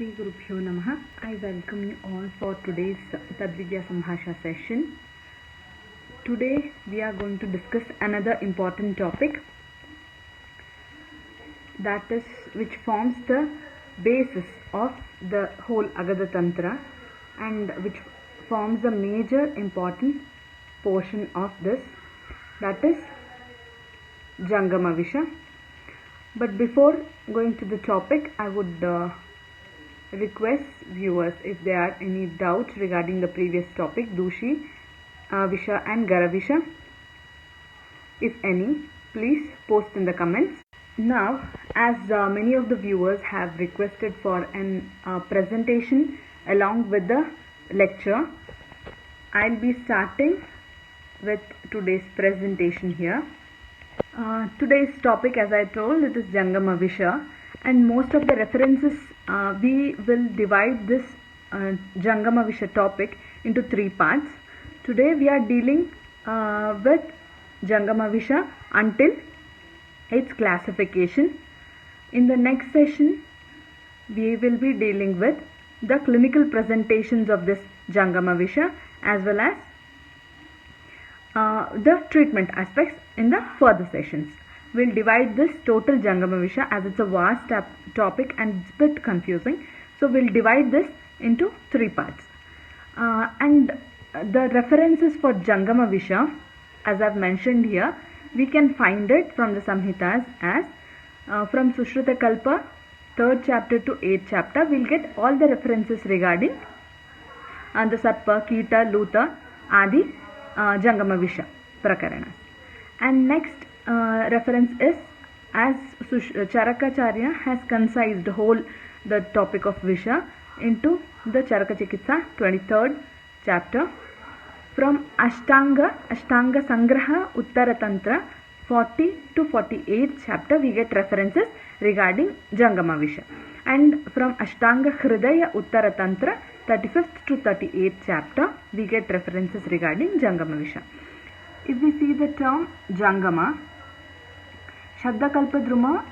Shri Gurubhyo Namaha. I welcome you all for today's Tadvidya Sambhasha session. Today we are going to discuss another important topic, that is which forms the basis of the whole Agada Tantra and which forms a major important portion of this, that is Jangama visha. But before going to the topic, I would request viewers, if there are any doubts regarding the previous topic, Dushi, Visha and Gara visha, if any, please post in the comments. Now, as many of the viewers have requested for an presentation along with the lecture, I'll be starting with today's presentation here. Today's topic, as I told, it is Jangama visha, and most of the references we will divide this Jangama visha topic into three parts. Today we are dealing with Jangama visha until its classification. In the next session we will be dealing with the clinical presentations of this Jangama visha as well as the treatment aspects in the further sessions. We'll divide this total Jangama visha, as it's a vast topic and it's a bit confusing. So we'll divide this into three parts. And the references for Jangama visha, as I've mentioned here, we can find it from the Samhitas as from Sushruta Kalpa 3rd chapter to 8th chapter. We'll get all the references regarding the Sarpa, Kita, Luta, Adi, Jangama visha prakaranas. And next reference is, as Charakacharya has concised the topic of visha into the Charaka Chikitsa 23rd chapter. From Ashtanga Sangraha Uttara Tantra 40 to 48th chapter we get references regarding Jangama visha. And from Ashtanga Hridaya Uttara Tantra 35th to 38th chapter we get references regarding Jangama visha. If we see the term Jangama, Shabdakalpadruma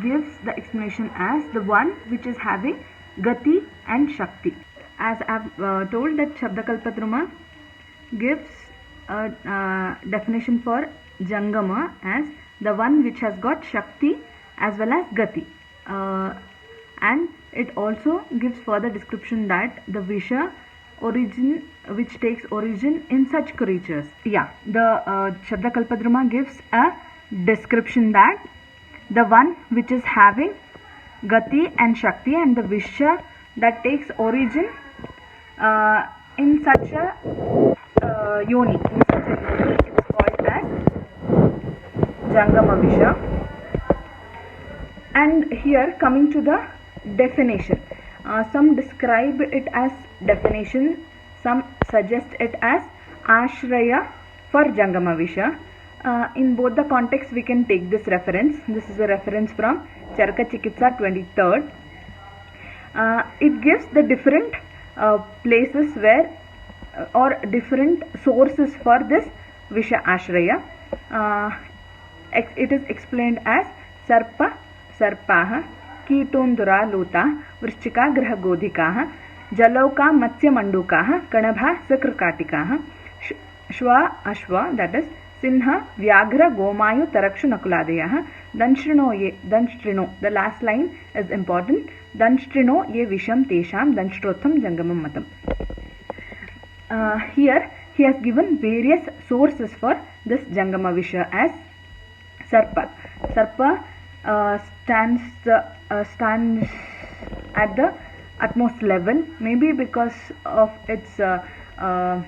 gives the explanation as the one which is having Gati and Shakti. As I have told that Shabdakalpadruma gives a definition for Jangama as the one which has got Shakti as well as Gati. And it also gives further description that the Visha which takes origin in such creatures. The Shabdakalpadruma gives a description that the one which is having Gati and Shakti and the Visha that takes origin in such a yoni, it's called as Jangama visha. And here coming to the definition, some describe it as definition, some suggest it as Ashraya for Jangama visha. In both the contexts we can take this reference. This is a reference from Charaka Chikitsa 23rd. It gives the different places where or different sources for this Visha Ashraya. It is explained as Sarpa, Sarpaha, Kitondura Luta, Vrishchika Graha Godhikaha, Jalauka Matsya Mandukaha, Kanabha Sakrukatikaha, Shwa Ashwa, that is Sinha Vyagra Gomayu Tarakshu Nakuladeyaha, Danshtrino, the last line is important, Danshtrino ye Visham Tesham Danshtrotham Jangamam Matam. Here he has given various sources for this Jangama visha as Sarpa. Sarpa stands at the utmost level, maybe because of its more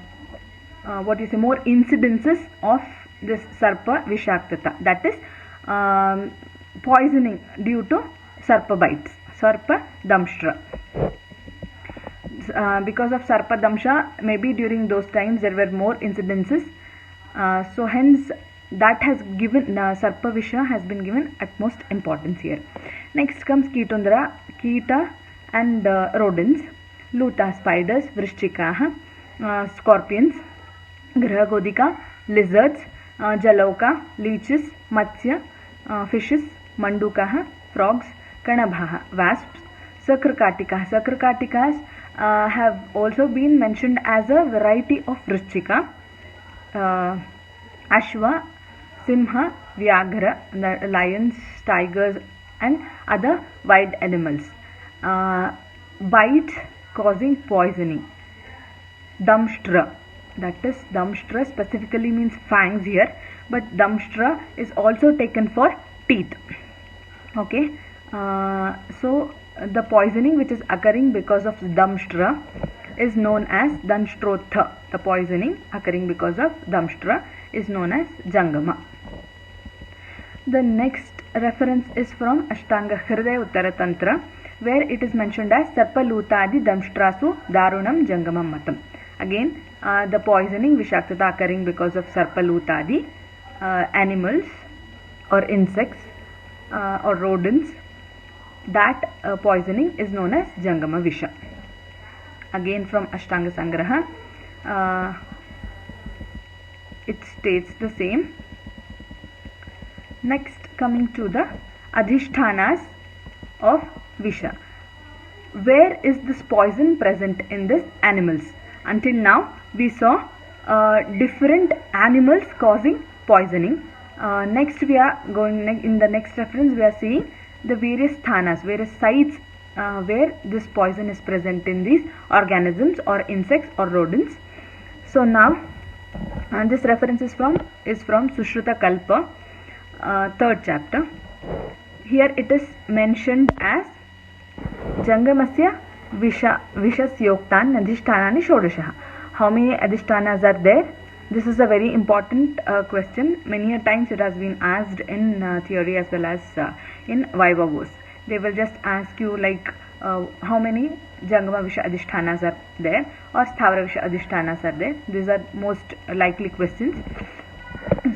incidences of this Sarpa Vishaktata, that is poisoning due to Sarpa bites, Sarpa Damshtra. Because of Sarpa Damsha, maybe during those times there were more incidences, so hence that has given Sarpa visha has been given utmost importance here. Next comes Kitundra, Kita and rodents, Luta spiders, Vrishchikaha, scorpions, Graha Godika lizards, Jalauka leeches, Matsya fishes, Mandukaha frogs, Kanabhaha wasps, Sakratikas have also been mentioned as a variety of Vrishchika, Ashwa, Simha, Vyaghra, the lions, tigers and other wild animals. Bite causing poisoning. Damshtra, that is Damshtra specifically means fangs here, but Damshtra is also taken for teeth. Okay, so the poisoning which is occurring because of Damshtra is known as Danshtrodha. The poisoning occurring because of Damshtra is known as Jangama. The next reference is from Ashtanga Hridaya Uttara Tantra, where it is mentioned as Sarpalutadi Damshtrasu Darunam Jangamam Matam. Again, the poisoning Vishaktata occurring because of Sarpalutadi animals or insects or rodents, that poisoning is known as Jangama visha. Again from Ashtanga Sangraha, it states the same. Next, coming to the Adhishthanas of Visha. Where is this poison present in these animals? Until now we saw different animals causing poisoning. Next we are going, in the next reference we are seeing the various sthanas, various sites where this poison is present in these organisms or insects or rodents. So now this reference is from Sushruta Kalpa, 3rd chapter. Here it is mentioned as Jangamasya Vishasyoktan Adhishthanani Shodashaha. How many Adhishthanas are there? This is a very important question. Many a times it has been asked in theory as well as in Vivavos. They will just ask you like how many Jangama visha Adhishthanas are there or Sthavara visha Adhishthanas are there. These are most likely questions.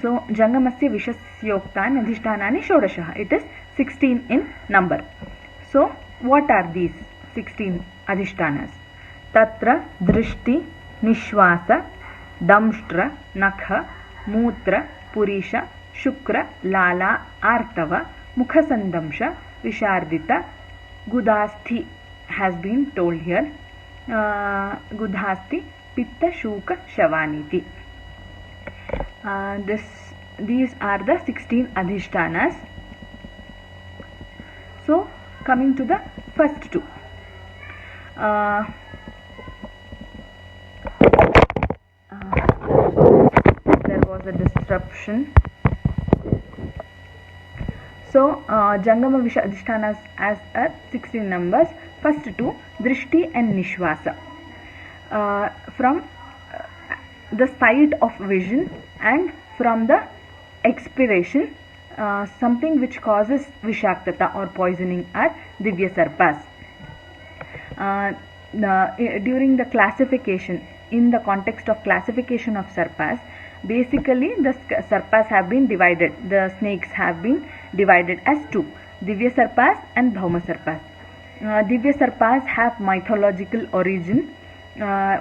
So Jangamasya Vishasyoktan Adhishthanani Shodashaha. It is 16 in number. So what are these 16 Adhishthanas? Tatra Drishti Nishwasa Damshtra Nakha Mutra Purisha Shukra Lala Artava Mukhasandamsha Vishardita Gudhasti has been told here. Gudhasti Pitta Shuka Shavaniti. These are the 16 Adhishthanas. So coming to the first two. There was a disruption. So Jangama visha Adhishthanas as 16 numbers. First two, Drishti and Nishwasa. From the sight of vision and from the expiration, something which causes Vishaktata or poisoning are Divya Sarpas. During the classification, in the context of classification of Sarpas, basically the Sarpas have been divided, the snakes have been divided as two, Divya Sarpas and Bhauma Sarpas. Divya Sarpas have mythological origin.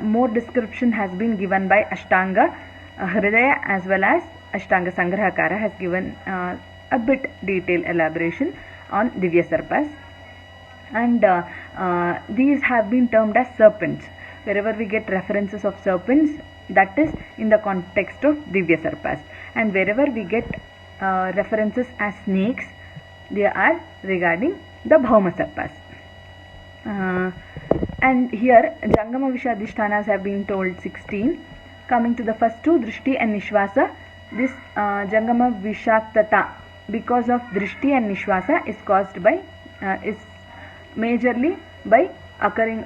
More description has been given by Ashtanga Hridaya as well as Ashtanga Sangrahakara has given a bit detailed elaboration on Divya Sarpas. And these have been termed as serpents. Wherever we get references of serpents, that is in the context of Divya Sarpas. And wherever we get references as snakes, they are regarding the Bhauma Sarpas. And here Jangama visha Adhishthanas have been told 16. Coming to the first two, Drishti and Nishwasa, this Jangama Vishaktata because of Drishti and Nishwasa is caused by is majorly by occurring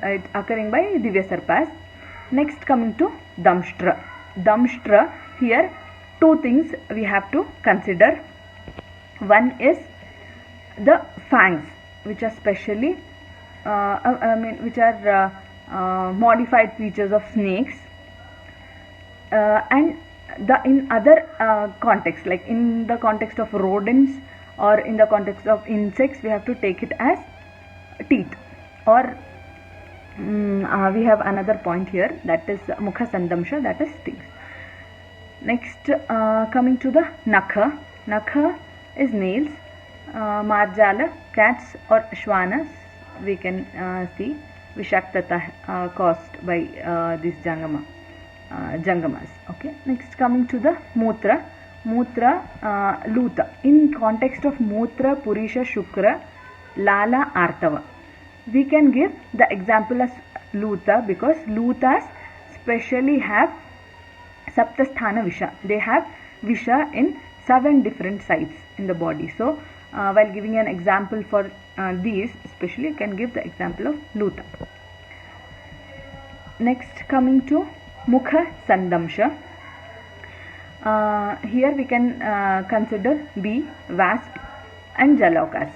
by Divya Sarpas. Next coming to Damshtra. Damshtra, here two things we have to consider. One is the fangs, which are specially which are modified features of snakes, and in other context, like in the context of rodents or in the context of insects, we have to take it as teeth. Or we have another point here, that is Mukha Sandamsha, that is stings. Next coming to the Nakha. Nakha is nails. Marjala, cats or shwanas, we can see Vishaktata caused by these Jangamas. Okay. Next, coming to the Mutra. Luta. In context of Mutra, Purisha, Shukra, Lala, Artava, we can give the example as Luta, because Lutas specially have Saptasthana Visha. They have Visha in 7 different sites in the body. So, while giving an example for these, especially you can give the example of Luta. Next, coming to Mukha Sandamsha. Here we can consider bee, wasp and Jalokas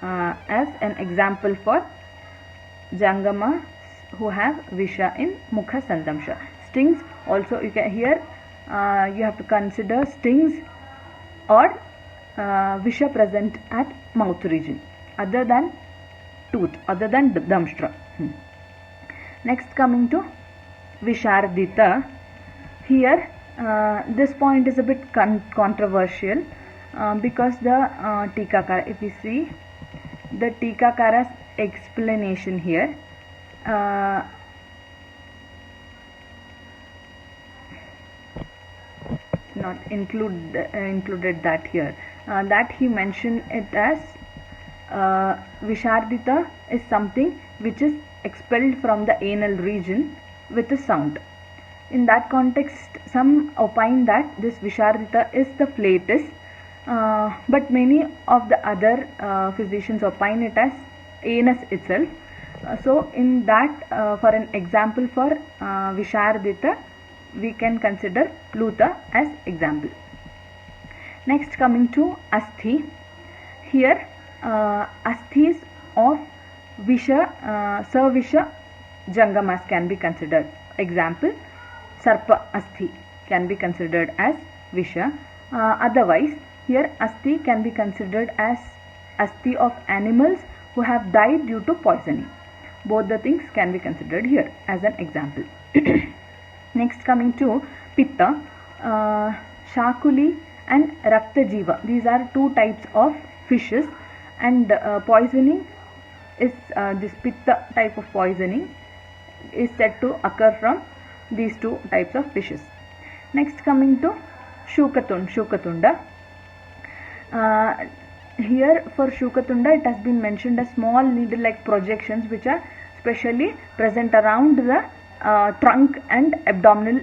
as an example for Jangamas who have Visha in Mukha Sandamsha. Stings also, you can here you have to consider stings or Visha present at mouth region other than tooth, other than Damshtra. Next, coming to Vishardita. Here this point is a bit controversial because the Tikakara, if we see the Tikakara's explanation here, not included that here, that he mentioned it as Vishardita is something which is expelled from the anal region with a sound. In that context, some opine that this Vishardita is the flatus, but many of the other physicians opine it as anus itself. So in that, for an example for Vishardita, we can consider Luta as example. Next, coming to Asthi. Here Asthis of Visha, Savisha Jangamas can be considered. Example, Sarpa Asthi can be considered as Visha. Otherwise, here Asthi can be considered as Asthi of animals who have died due to poisoning. Both the things can be considered here as an example. Next, coming to Pitta, Shakuli and Rakta Jiva. These are 2 types of fishes, and poisoning is this Pitta type of poisoning is said to occur from these 2 types of fishes. Next, coming to Shukatunda. Here for Shukatunda, it has been mentioned as small needle-like projections which are specially present around the trunk and abdominal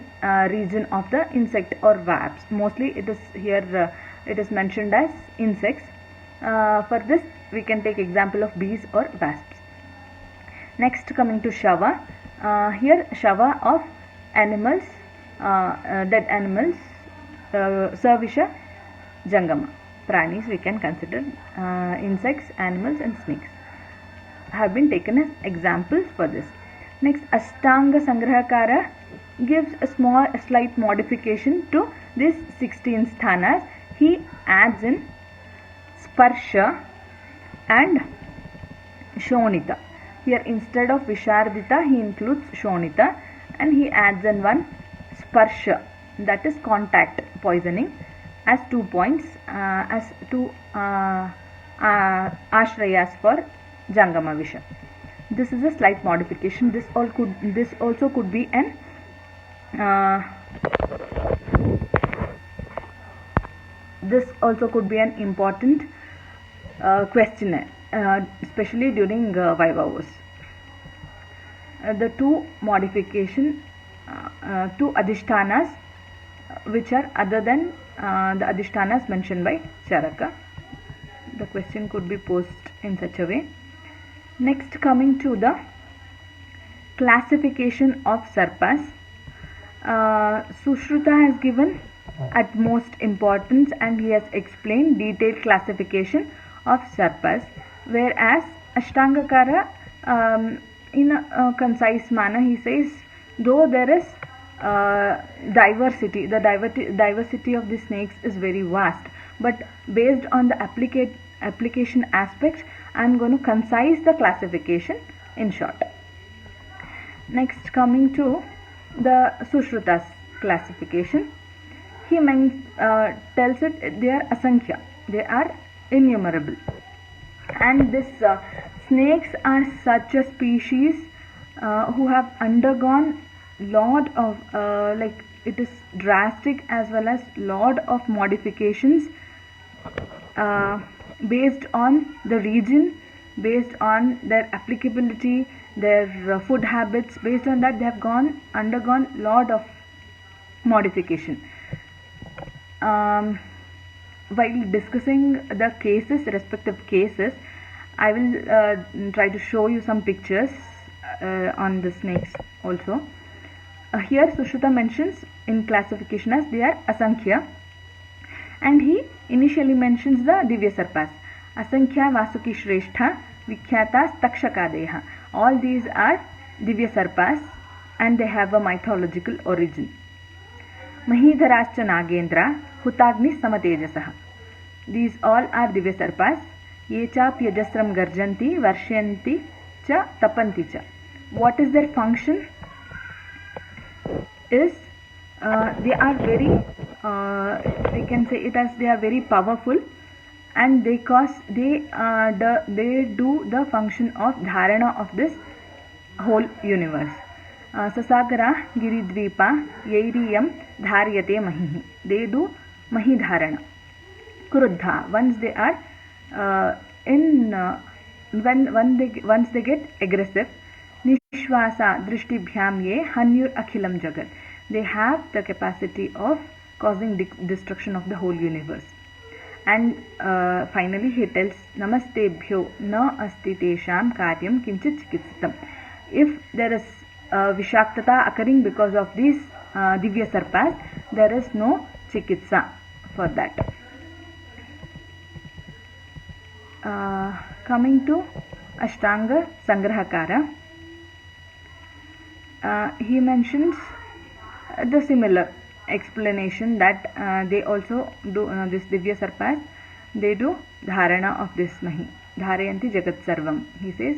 region of the insect or wasps. Mostly it is here it is mentioned as insects. For this we can take example of bees or wasps. Next, coming to Shava. Here Shava of animals, dead animals, Savisha Jangama. Pranis we can consider insects, animals and snakes have been taken as examples for this. Next, Ashtanga Sangrahakara gives a slight modification to this 16 sthanas. He adds in Sparsha and Shonita. Here instead of Vishardita he includes Shonita, and he adds in one Sparsha, that is contact poisoning, as 2 points, as 2 ashrayas for Jangama visha. This is a slight modification. This also could be an important question, especially during Vivavas. The 2 modification, 2 adhishtanas which are other than the adhishtanas mentioned by Charaka. The question could be posed in such a way. Next, coming to the classification of Sarpas. Sushruta has given utmost importance and he has explained detailed classification of Sarpas, whereas Ashtangakara in a concise manner he says, though there is diversity, the diversity of the snakes is very vast, but based on the application aspect, I am going to concise the classification in short. Next, coming to the Sushruta's classification, he tells it they are asankhya, they are innumerable, and this snakes are such a species who have undergone lot of like it is drastic as well as lot of modifications based on the region, based on their applicability, their food habits. Based on that, they have undergone lot of modification. While discussing the cases, respective cases, I will try to show you some pictures on the snakes also. Here Sushruta mentions in classification as they are Asankhya, and he initially mentions the Divya Sarpas. Asankhya Vasuki Shrestha Vikhyatas Takshakadeha. All these are Divya Sarpas and they have a mythological origin. Mahidharascha Nagendra Hutagni Samatejasaha. These all are Divya Sarpas. Ye chapyajasram garjanti varshyanti cha tapanti cha. What is their function? Is they are very we can say it as they are very powerful, and they do the function of dharana of this whole universe. Sasagara giridvipa yairiyam dharyate mahihi. They do mahi dharana. Kruddha, once they are once they get aggressive. Nishwasa drishtibhyam ye hanyur akhilam jagat. They have the capacity of causing destruction of the whole universe. And finally he tells Namastebhyo na asti tesham karyam kinchit chikitsitam. If there is vishaktata occurring because of these Divya Sarpas, there is no chikitsa for that. Coming to Ashtanga Sangrahakara, he mentions the similar explanation that they also do this Divya Sarpas, they do dharana of this mahi, dharayanti jagat sarvam. He says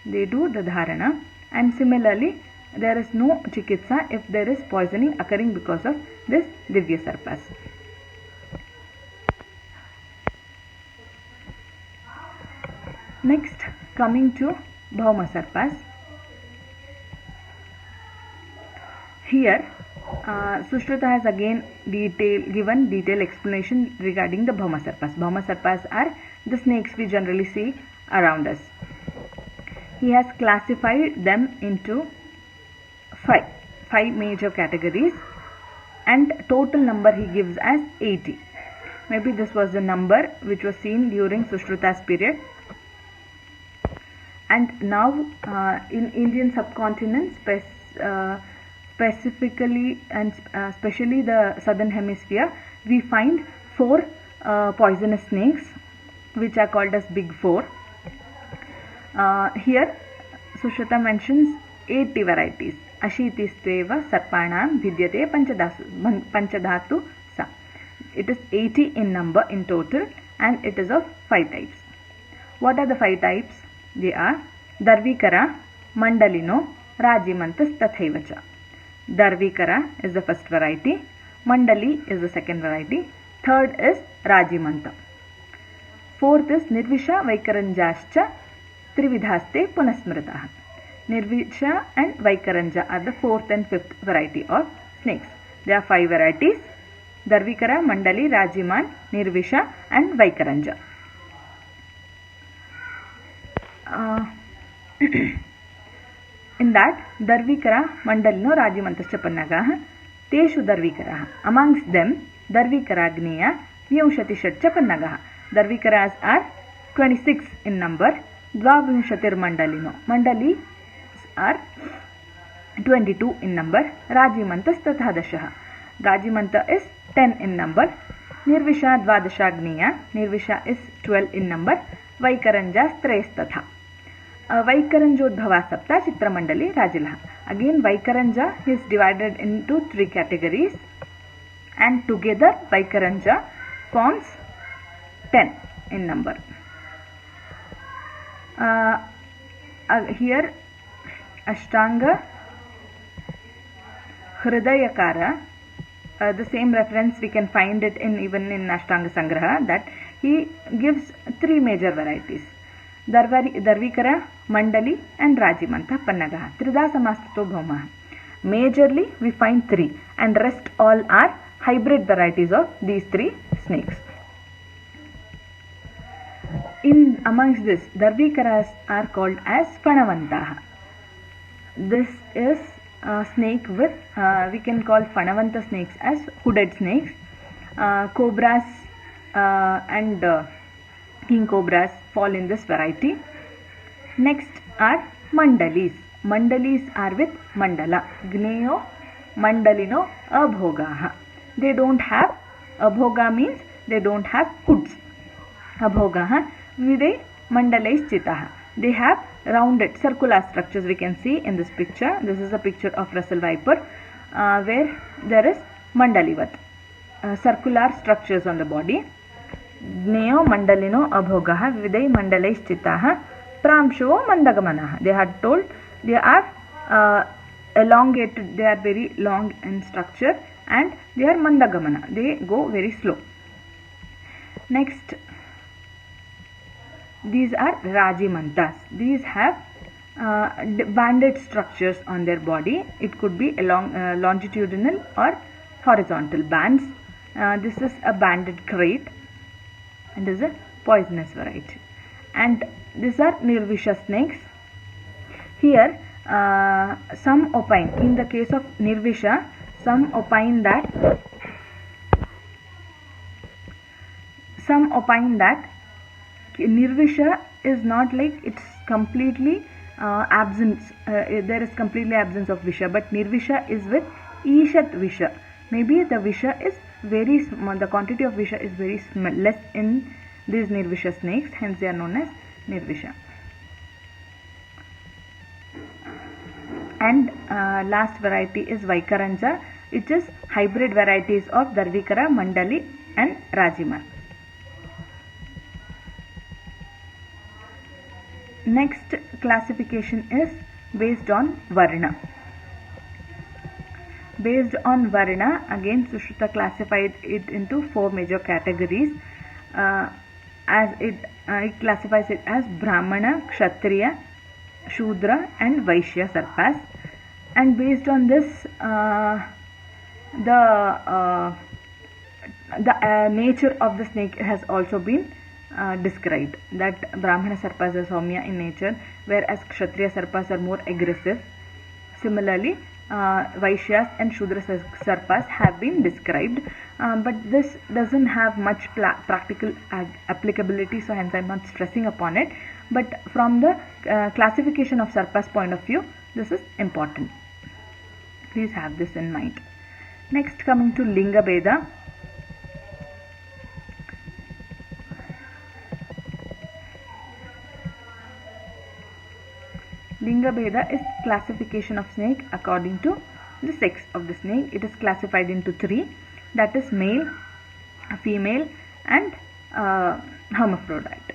they do the dharana, and similarly there is no chikitsa if there is poisoning occurring because of this Divya Sarpas. Next, coming to Bhauma Sarpas. Here Sushruta has again given detailed explanation regarding the Bhauma Sarpas. Bhauma Sarpas are the snakes we generally see around us. He has classified them into five major categories, and total number he gives as 80. Maybe this was the number which was seen during Sushruta's period. And now in Indian subcontinent, specifically and especially the southern hemisphere, we find 4 poisonous snakes which are called as Big Four. Here Sushruta mentions 80 varieties. Ashitisteva sarpanam vidyate panchadhatu sa. It is 80 in number in total, and it is of 5 types. What are the 5 types? They are Darvikara, Mandalino, Rajimantas Tathaivacha. Darvikara is the first variety, Mandali is the second variety, third is Rajimanta. Fourth is Nirvisha Vaikaranjascha Trividhaste Punasmritaha. Nirvisha and Vaikaranja are the fourth and fifth variety of snakes. There are 5 varieties: Darvikara, Mandali, Rajiman, Nirvisha and Vaikaranja. In that, Darvikara, Mandalino, Rajimantascha Pannagaha, Teshu Darvikaraha. Amongst them, Darvikaragniya, Vyamshatishatcha Pannagaha. Darvikaras are 26 in number. Dvavimshatir Mandalino. Mandali are 22 in number. Rajimantas Tathadashaha. Rajimanta is 10 in number. Nirvisha Dvadashagniya. Nirvisha is 12 in number. Vaikaranja Trestatha. Vaikaranjodbhava Sapta Chitramandali Rajilah. Again, Vaikaranja is divided into 3 categories, and together Vaikaranja forms 10 in number. Here Ashtanga Hridayakara, the same reference we can find it in even in Ashtanga Sangraha, that he gives 3 major varieties. Darvikara, Mandali and Rajimanta Pannagaha. Trida Samastato Bhaumaha. Majorly we find 3 and rest all are hybrid varieties of these 3 snakes. In amongst this, Darvikaras are called as Fanavantaha. This is a snake with, we can call Fanavanta snakes as hooded snakes. Cobras and king cobras fall in this variety. Next are Mandalis. Mandalis are with Mandala. Gneo, Mandalino, Abhogaha. They don't have, Abhoga means they don't have hoods. Abhogaha, Vide Mandalais Chitaha. They have rounded circular structures we can see in this picture. This is a picture of Russell Viper where there is Mandalivat. Circular structures on the body. Gneo Mandalino Abhogaha Vidai Mandalais Chitaha Pramsho Mandagamanaha. They had told they are elongated, they are very long in structure and they are Mandagamana. They go very slow. Next, these are Rajimantas. These have banded structures on their body. It could be along longitudinal or horizontal bands. This is a banded crate and is a poisonous variety. And these are Nirvisha snakes. Here some opine, in the case of Nirvisha, some opine that Nirvisha is not like it's completely absence, there is completely absence of Visha, but Nirvisha is with Ishat Visha. Maybe the Visha is very small, the quantity of Visha is very small, less in these Nirvisha snakes, hence they are known as Nirvisha. And last variety is Vaikaranja. It is hybrid varieties of Darvikara, Mandali and Rajiman. Next classification is based on Varna. Based on Varna, again Sushruta classified it into 4 major categories. As it classifies it as Brahmana, Kshatriya, Shudra and Vaishya Sarpas. And based on this, the nature of the snake has also been described, that Brahmana Sarpas are Saumya in nature, whereas Kshatriya Sarpas are more aggressive. Similarly, Vaishyas and Shudra Sarpas have been described, but this doesn't have much practical applicability, so hence I am not stressing upon it. But from the classification of Sarpas point of view, this is important. Please have this in mind. Next, coming to Linga Beda. Linga Beda is classification of snake according to the sex of the snake. It is classified into 3, that is male, female and hermaphrodite.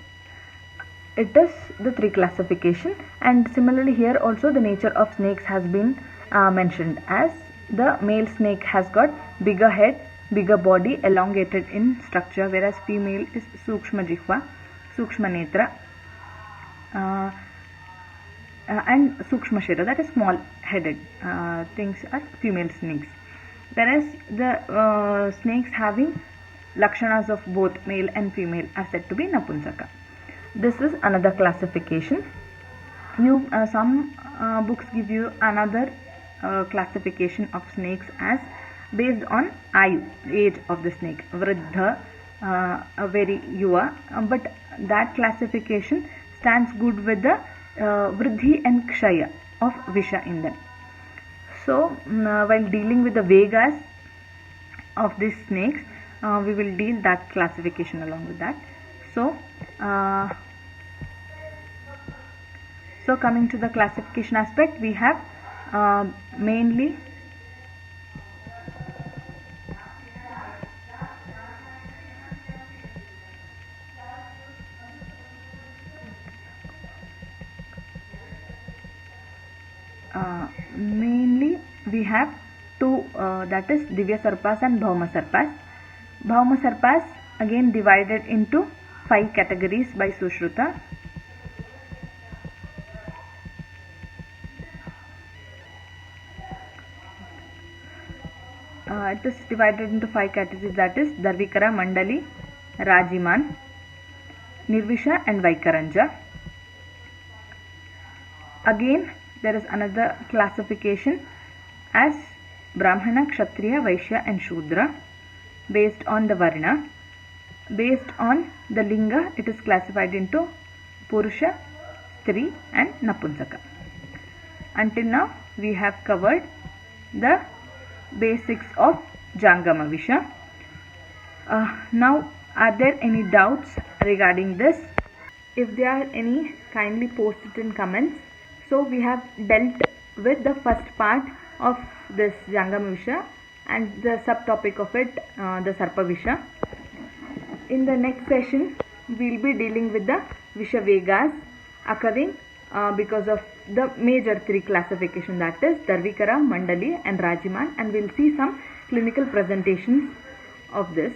It is the 3 classification, and similarly here also the nature of snakes has been mentioned, as the male snake has got bigger head, bigger body, elongated in structure, whereas female is Sukshma Jihva, Sukshma Netra and Sukshma Shira, that is small headed things are female snakes, whereas the snakes having lakshanas of both male and female are said to be Napunsaka. This is another classification. Some books give you another classification of snakes as based on age of the snake, Vriddha, very Yuva, but that classification stands good with the Vriddhi and Kshaya of Visha in them. So while dealing with the Vegas of these snakes, we will deal that classification along with that. So coming to the classification aspect, we have mainly we have 2, that is Divya Sarpas and Bhauma Sarpas. Bhauma Sarpas again divided into 5 categories by Sushruta. It is divided into 5 categories, that is Darvikara, Mandali, Rajiman, Nirvisha and Vaikaranja. Again there is another classification as Brahmana, Kshatriya, Vaishya and Shudra based on the Varna. Based on the Linga, it is classified into Purusha, Stri and Napunsaka. Until now we have covered the basics of Jangama visha. Now, are there any doubts regarding this? If there are any, kindly post it in comments. So we have dealt with the first part of this Jangama visha and the subtopic of it, the Sarpa visha. In the next session, we will be dealing with the Visha Vegas occurring because of the major 3 classification, that is Darvikara, Mandali and Rajiman, and we will see some clinical presentations of this.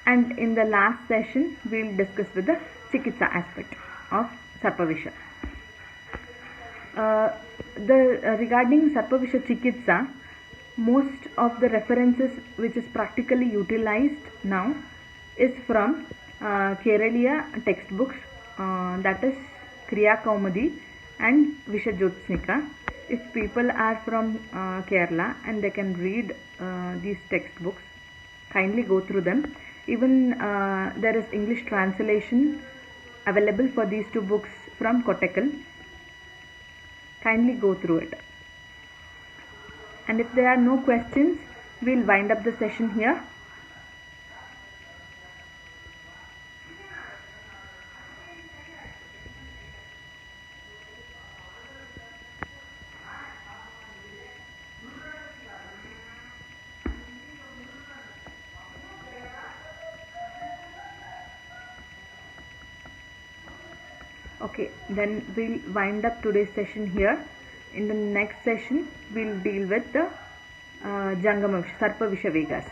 And in the last session, we will discuss with the Chikitsa aspect of Sarpa visha. Regarding Sarpa visha Chikitsa, most of the references which is practically utilized now is from Keraliya textbooks, that is Kriya Kaumudi and Visha Jyotsnika. If people are from Kerala and they can read these textbooks, kindly go through them. Even there is English translation available for these 2 books from Kottakkal. Kindly go through it. And if there are no questions, we will wind up the session here. Okay, then we'll wind up today's session here. In the next session, we'll deal with the Jangama visha, Sarpa visha Vegas.